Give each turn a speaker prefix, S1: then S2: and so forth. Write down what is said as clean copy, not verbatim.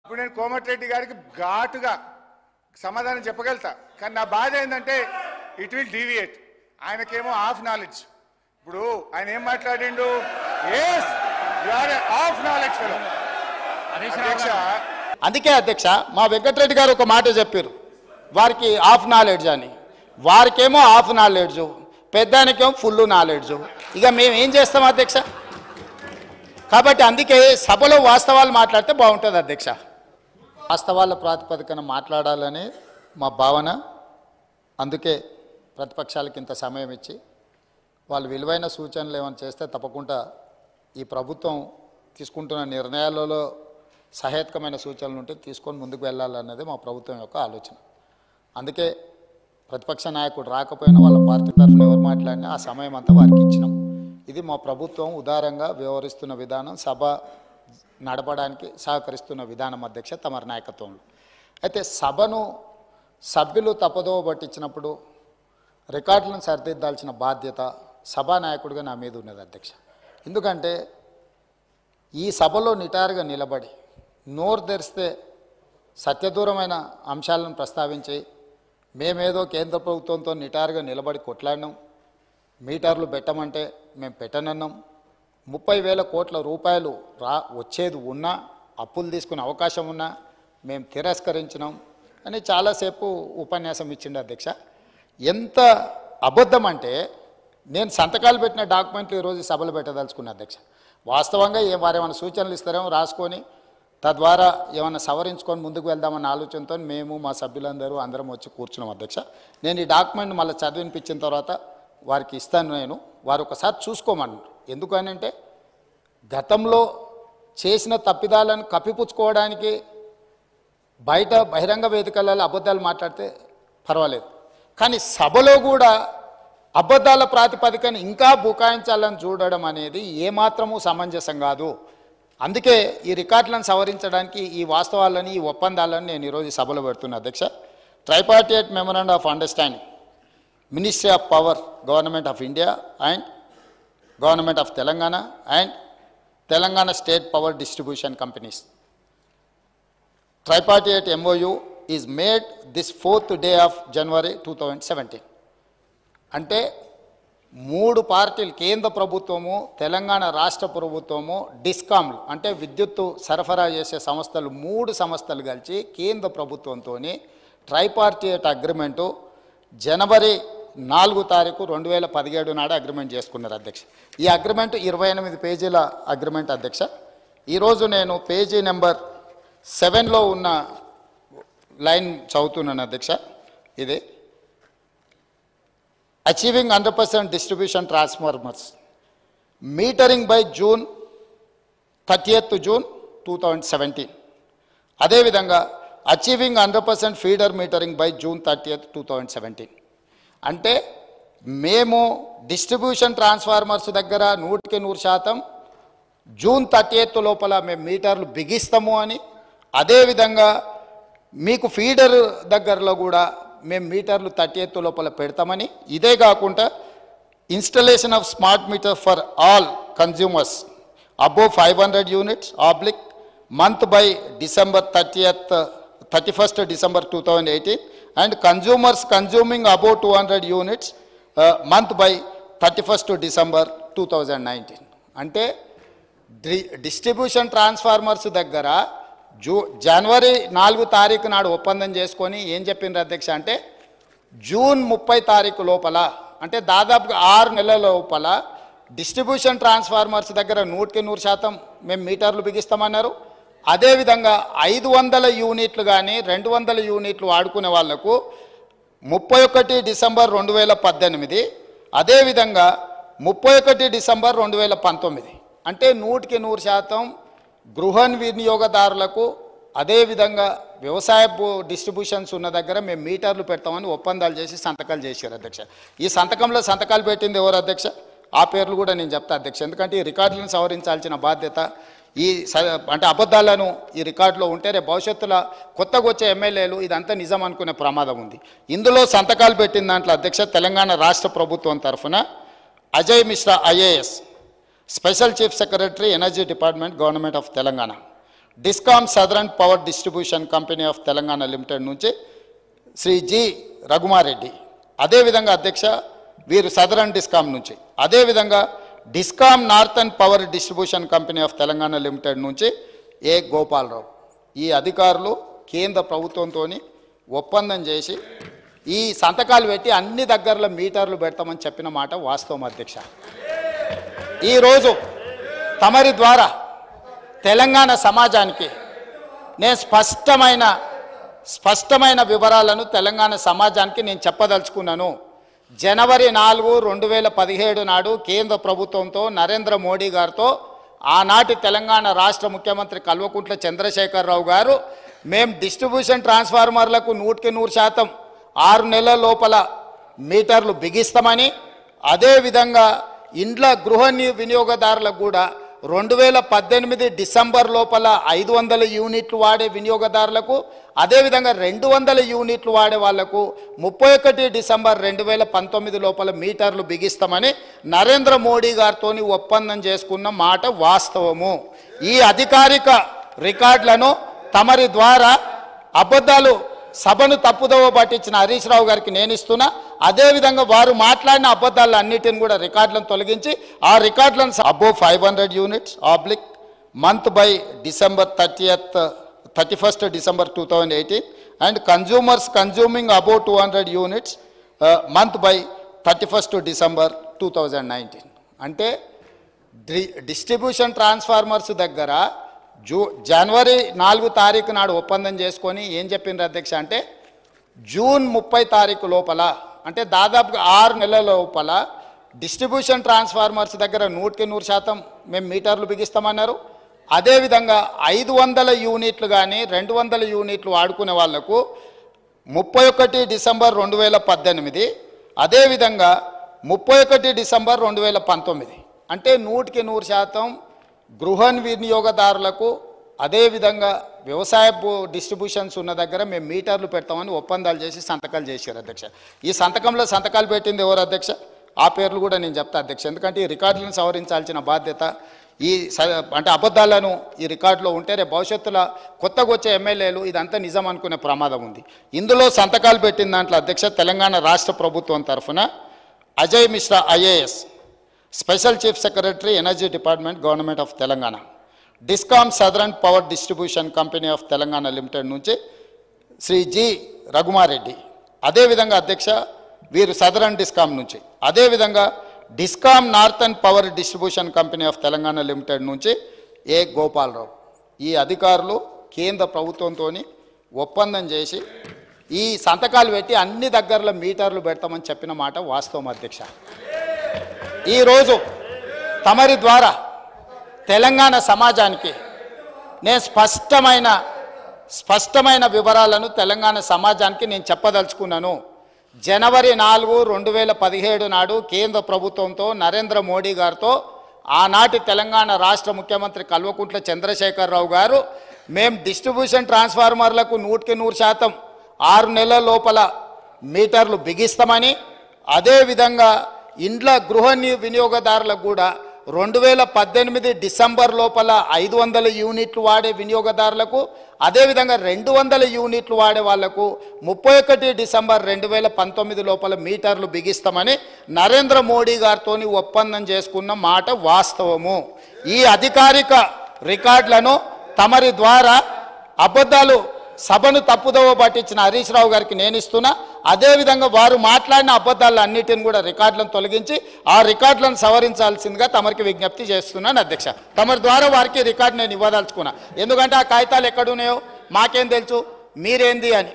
S1: ఇప్పుడు నేను కోమటిరెడ్డి గారికి ఘాటుగా సమాధానం చెప్పగలుగుతా, కానీ నా బాధ ఏంటంటే ఇట్ విల్ డీవియేట్. ఆయనకేమో హాఫ్ నాలెడ్జ్. ఇప్పుడు ఆయన ఏం మాట్లాడిండు, yes you are half knowledge fellow. అధ్యక్ష,
S2: అందుకే అధ్యక్ష మా వెంకటరెడ్డి గారు ఒక మాట చెప్పారు, వారికి హాఫ్ నాలెడ్జ్ అని. వారికేమో హాఫ్ నాలెడ్జ్, పెద్దానికేమో ఫుల్ నాలెడ్జ్. ఇక మేము ఏం చేస్తాం అధ్యక్ష? కాబట్టి అందుకే సభలో వాస్తవాలు మాట్లాడితే బాగుంటుంది అధ్యక్ష. వాస్తవాల ప్రాతిపదికన మాట్లాడాలని మా భావన. అందుకే ప్రతిపక్షాలకు ఇంత సమయం ఇచ్చి వాళ్ళు విలువైన సూచనలు ఏమైనా చేస్తే తప్పకుండా ఈ ప్రభుత్వం తీసుకుంటున్న నిర్ణయాలలో సహేతుకమైన సూచనలు ఉంటే తీసుకొని ముందుకు వెళ్ళాలన్నది మా ప్రభుత్వం యొక్క ఆలోచన. అందుకే ప్రతిపక్ష నాయకుడు రాకపోయినా వాళ్ళ పార్టీ తరఫున ఎవరు మాట్లాడినా ఆ సమయం అంతా వారికి ఇచ్చినాం. ఇది మా ప్రభుత్వం ఉదారంగా వ్యవహరిస్తున్న విధానం, సభ నడపడానికి సహకరిస్తున్న విధానం అధ్యక్ష తమరి నాయకత్వంలో. అయితే సభను సభ్యులు తప్పదోవ పట్టించినప్పుడు రికార్డులను సరిదిద్దాల్సిన బాధ్యత సభానాయకుడిగా నా మీద ఉన్నది అధ్యక్ష. ఎందుకంటే ఈ సభలో నిటారుగా నిలబడి నోరు తెరిస్తే సత్యదూరమైన అంశాలను ప్రస్తావించి మేమేదో కేంద్ర ప్రభుత్వంతో నిటారుగా నిలబడి కొట్లాడినాం, మీటర్లు పెట్టమంటే మేము పెట్టనన్నాం, 30,000 కోట్ల రూపాయలు వచ్చేది ఉన్నా అప్పులు తీసుకునే అవకాశం ఉన్నా మేము తిరస్కరించినాం అని చాలాసేపు ఉపన్యాసం ఇచ్చిండు అధ్యక్ష. ఎంత అబద్ధం అంటే నేను సంతకాలు పెట్టిన డాక్యుమెంట్లు ఈరోజు సభలో పెట్టదలుచుకున్నా అధ్యక్ష. వాస్తవంగా వారు ఏమైనా సూచనలు ఇస్తారేమో రాసుకొని తద్వారా ఏమైనా సవరించుకొని ముందుకు వెళ్దామన్న ఆలోచనతో మేము మా సభ్యులందరూ అందరం వచ్చి కూర్చున్నాం అధ్యక్ష. నేను ఈ డాక్యుమెంట్ మళ్ళీ చదివినిపించిన తర్వాత వారికి ఇస్తాను, నేను వారు ఒకసారి చూసుకోమన్నారు. ఎందుకనంటే గతంలో చేసిన తప్పిదాలను కప్పిపుచ్చుకోవడానికి బయట బహిరంగ వేదికలలో అబద్ధాలు మాట్లాడితే పర్వాలేదు, కానీ సభలో కూడా అబద్ధాల ప్రాతిపదికన ఇంకా బుకాయించాలని చూడడం అనేది ఏమాత్రము సమంజసం కాదు. అందుకే ఈ రికార్డులను సవరించడానికి ఈ వాస్తవాలని, ఈ ఒప్పందాలను నేను ఈరోజు సభలో పెడుతున్నా అధ్యక్ష. Tripartite memorandum of understanding Ministry of Power, Government of India and Government of Telangana and Telangana State Power Distribution Companies. Tripartite MOU is made this 4th day of January 2017. అంటే 3 పార్టీలు, కేంద్ర ప్రభుత్వము, తెలంగాణ రాష్ట్ర ప్రభుత్వము, డిస్కామ్లు అంటే విద్యుత్తు సరఫరా చేసే సంస్థలు, 3 సంస్థలు కలిసి కేంద్ర ప్రభుత్వంతో ట్రైపార్టైట్ అగ్రిమెంటు జనవరి 4 తారీఖు 2017 నాడు అగ్రిమెంట్ చేసుకున్నారు అధ్యక్ష. ఈ అగ్రిమెంట్ 28 పేజీల అగ్రిమెంట్ అధ్యక్ష. ఈరోజు నేను పేజీ నెంబర్ 7లో ఉన్న లైన్ చదువుతున్నాను అధ్యక్ష. ఇది achieving 100% distribution transformers metering by June 30th, 2017. అదేవిధంగా achieving 100% feeder metering by June 30th, 2017. అంటే మేము డిస్ట్రిబ్యూషన్ ట్రాన్స్ఫార్మర్స్ దగ్గర 100% June 30th లోపల మేము మీటర్లు బిగిస్తాము అని, అదేవిధంగా మీకు ఫీడర్ దగ్గరలో కూడా మేము మీటర్లు 30th లోపల పెడతామని, ఇదే కాకుండా installation of smart meter for all consumers above 500 units oblique month by December 31st, December 2018 and consumers consuming above 200 units month by 31st December 2019. అంటే డిస్ట్రిబ్యూషన్ ట్రాన్స్ఫార్మర్స్ దగ్గర జనవరి 4 తారీఖు నాడు ఒప్పందం చేసుకొని ఏం చెప్పిండ్రు అధ్యక్ష అంటే June 30 తారీఖు లోపల, అంటే దాదాపుగా 6 నెలల లోపల డిస్ట్రిబ్యూషన్ ట్రాన్స్ఫార్మర్స్ దగ్గర 100% మేము మీటర్లు బిగిస్తామన్నారు. అదేవిధంగా 500 యూనిట్లు కానీ 200 యూనిట్లు వాడుకునే వాళ్లకు 31 డిసెంబర్ 2018, అదేవిధంగా 31 డిసెంబర్ 2019, అంటే 100% గృహ వినియోగదారులకు, అదేవిధంగా వ్యవసాయ డిస్ట్రిబ్యూషన్స్ ఉన్న దగ్గర మేము మీటర్లు పెడతామని ఒప్పందాలు చేసి సంతకాలు చేశారు అధ్యక్ష. ఈ సంతకంలో సంతకాలు పెట్టింది ఎవరు అధ్యక్ష? ఆ పేర్లు కూడా నేను చెప్తా అధ్యక్ష, ఎందుకంటే ఈ రికార్డులను సవరించాల్సిన బాధ్యత ఈ అంటే అబద్ధాలను ఈ రికార్డులో ఉంటే రేపు భవిష్యత్తులో కొత్తగా వచ్చే ఎమ్మెల్యేలు ఇదంతా నిజం అనుకునే ప్రమాదం ఉంది. ఇందులో సంతకాలు పెట్టిన దాంట్లో అధ్యక్ష తెలంగాణ రాష్ట్ర ప్రభుత్వం తరఫున Ajay Mishra IAS, Special Chief Secretary, Energy Department, Government of Telangana. Discom southern power distribution company of Telangana limited నుంచి శ్రీ జి రఘుమారెడ్డి, అదేవిధంగా అధ్యక్ష వీరు సదరన్ డిస్కామ్ నుంచి, అదేవిధంగా discom northern power distribution company of Telangana limited నుంచి ఏ గోపాలరావు. ఈ అధికారులు కేంద్ర ప్రభుత్వంతో ఒప్పందం చేసి ఈ సంతకాలు పెట్టి అన్ని దగ్గరలో మీటర్లు పెడతామని చెప్పిన మాట వాస్తవం అధ్యక్ష. ఈరోజు తమరి ద్వారా తెలంగాణ సమాజానికి నేను స్పష్టమైన వివరాలను తెలంగాణ సమాజానికి నేను చెప్పదలుచుకున్నాను. జనవరి 4, 2017 నాడు కేంద్ర ప్రభుత్వంతో నరేంద్ర మోడీ గారితో ఆనాటి తెలంగాణ రాష్ట్ర ముఖ్యమంత్రి కల్వకుంట్ల చంద్రశేఖరరావు గారు మేము డిస్ట్రిబ్యూషన్ ట్రాన్స్ఫార్మర్లకు 100% 6 నెలల లోపల మీటర్లు బిగిస్తామని, అదేవిధంగా ఇండ్ల గృహ వినియోగదారులకు కూడా 2018 డిసెంబర్ లోపల 500 యూనిట్లు వాడే వినియోగదారులకు, అదేవిధంగా 200 యూనిట్లు వాడే వాళ్లకు 31 డిసెంబర్ 2019 లోపల మీటర్లు బిగిస్తామని నరేంద్ర మోడీ గారితో ఒప్పందం చేసుకున్న మాట వాస్తవము. ఈ అధికారిక రికార్డులను తమరి ద్వారా అబద్ధాలు సభను తప్పుదోవ పట్టించిన హరీష్ రావు గారికి నేను ఇస్తున్నా. అదేవిధంగా వారు మాట్లాడిన అబద్ధాలు అన్నిటిని కూడా రికార్డులను తొలగించి ఆ రికార్డులను above 500 units oblique month by December 31st December 2018 and consumers consuming above 200 units month by 31st December 2019. అంటే డిస్ట్రిబ్యూషన్ ట్రాన్స్ఫార్మర్స్ దగ్గర జనవరి 4 తారీఖు నాడు ఒప్పందం చేసుకొని ఏం చెప్పిండ్రు అధ్యక్ష అంటే జూన్ 30 తారీఖు లోపల, అంటే దాదాపుగా 6 నెలల లోపల డిస్ట్రిబ్యూషన్ ట్రాన్స్ఫార్మర్స్ దగ్గర 100% మేము మీటర్లు బిగిస్తామన్నారు. అదేవిధంగా 500 యూనిట్లు కానీ 200 యూనిట్లు వాడుకునే వాళ్లకు 31 డిసెంబర్ 2018, అదేవిధంగా 31 డిసెంబర్ 2019, అంటే 100% గృహ వినియోగదారులకు, అదేవిధంగా వ్యవసాయ డిస్ట్రిబ్యూషన్స్ ఉన్న దగ్గర మేము మీటర్లు పెడతామని ఒప్పందాలు చేసి సంతకాలు చేశారు అధ్యక్ష. ఈ సంతకాలు పెట్టింది ఎవరు అధ్యక్ష? ఆ పేర్లు కూడా నేను చెప్తా అధ్యక్ష, ఎందుకంటే ఈ రికార్డులను సవరించాల్సిన బాధ్యత అంటే అబద్ధాలను ఈ రికార్డులో ఉంటే రేపు భవిష్యత్తులో కొత్తగా వచ్చే ఎమ్మెల్యేలు ఇదంతా నిజం అనుకునే ప్రమాదం ఉంది. ఇందులో సంతకాలు పెట్టిన దాంట్లో అధ్యక్ష తెలంగాణ రాష్ట్ర ప్రభుత్వం తరఫున Ajay Mishra IAS, special chief secretary energy department government of Telangana, discom southern power distribution company of Telangana limited నుంచి శ్రీ జి రఘుమారెడ్డి, అదేవిధంగా అధ్యక్ష వీరు సదరన్ డిస్కామ్ నుంచి, అదేవిధంగా discom northern power distribution company of Telangana limited నుంచి ఏ గోపాలరావు. ఈ అధికారులు కేంద్ర ప్రభుత్వంతో ఒప్పందం చేసి ఈ సంతకాలు పెట్టి అన్ని దగ్గరలో మీటర్లు పెడతామని చెప్పిన మాట వాస్తవం అధ్యక్ష. ఈరోజు తమరి ద్వారా తెలంగాణ సమాజానికి నేను స్పష్టమైన వివరాలను తెలంగాణ సమాజానికి నేను చెప్పదలుచుకున్నాను. జనవరి 4, 2017 నాడు కేంద్ర ప్రభుత్వంతో నరేంద్ర మోడీ గారితో ఆనాటి తెలంగాణ రాష్ట్ర ముఖ్యమంత్రి కల్వకుంట్ల చంద్రశేఖరరావు గారు మేము డిస్ట్రిబ్యూషన్ ట్రాన్స్ఫార్మర్లకు 100% 6 నెలల లోపల మీటర్లు బిగిస్తామని, అదేవిధంగా ఇండ్ల గృహ వినియోగదారులకు కూడా 2018 డిసెంబర్ లోపల 500 యూనిట్లు వాడే వినియోగదారులకు, అదేవిధంగా 200 యూనిట్లు వాడే వాళ్లకు 31 డిసెంబర్ 2019 లోపల మీటర్లు బిగిస్తామని నరేంద్ర మోడీ గారితో ఒప్పందం చేసుకున్న మాట వాస్తవము. ఈ అధికారిక రికార్డులను తమరి ద్వారా అబద్ధాలు సభను తప్పుదోవ పట్టించిన హరీష్ రావు గారికి నేను ఇస్తున్నా. అదేవిధంగా వారు మాట్లాడిన అబద్ధాలు అన్నిటిని కూడా రికార్డులను తొలగించి ఆ రికార్డులను సవరించాల్సిందిగా తమరికి విజ్ఞప్తి చేస్తున్నాను అధ్యక్ష. తమరి ద్వారా వారికి రికార్డు నేను ఇవ్వదలుచుకున్నా, ఎందుకంటే ఆ కాగితాలు ఎక్కడున్నాయో మాకేం తెలుసు, మీరేంది అని.